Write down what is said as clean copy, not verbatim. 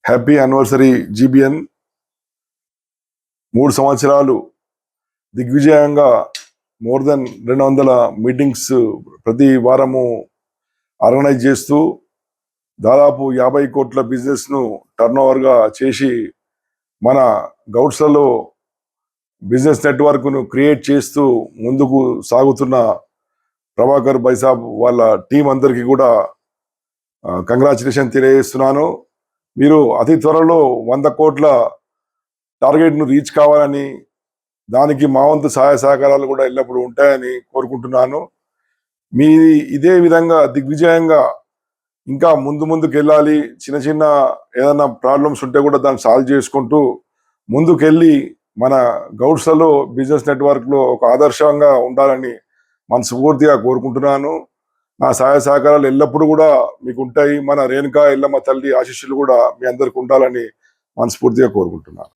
Happy anniversary GBN. 3 సంవత్సరాలు దిగ్విజయంగా more than 200 meetings ప్రతి వారము ఆర్గనైజ్ చేస్తూ దాదాపు 50 కోట్ల బిజినెస్ను టర్నోవర్గా చేసి మన గౌడ్స్లలో బిజినెస్ నెట్వర్క్ను క్రియేట్ చేస్తూ ముందుకు సాగుతున్న ప్రభాకర్ బైసాబ్ వాళ్ళ టీం అందరికీ కూడా కంగ్రాచులేషన్ తెలియజేస్తున్నాను. మీరు అతి త్వరలో 100 కోట్ల టార్గెట్ను రీచ్ కావాలని, దానికి మా వంతు సహాయ సహకారాలు కూడా ఎల్లప్పుడూ ఉంటాయని కోరుకుంటున్నాను. మీ ఇదే విధంగా దిగ్విజయంగా ఇంకా ముందుకు వెళ్ళాలి. చిన్న చిన్న ఏదైనా ప్రాబ్లమ్స్ ఉంటే కూడా దాన్ని సాల్వ్ చేసుకుంటూ ముందుకెళ్ళి మన గౌడ్స్లలో బిజినెస్ నెట్వర్క్లో ఒక ఆదర్శంగా ఉండాలని మనస్ఫూర్తిగా కోరుకుంటున్నాను. నా సహాయ సహకారాలు ఎల్లప్పుడూ కూడా మీకు ఉంటాయి. మన రేణుకా ఎల్లమ్మ తల్లి ఆశీస్సులు కూడా మీ అందరికి ఉండాలని మనస్ఫూర్తిగా కోరుకుంటున్నాను.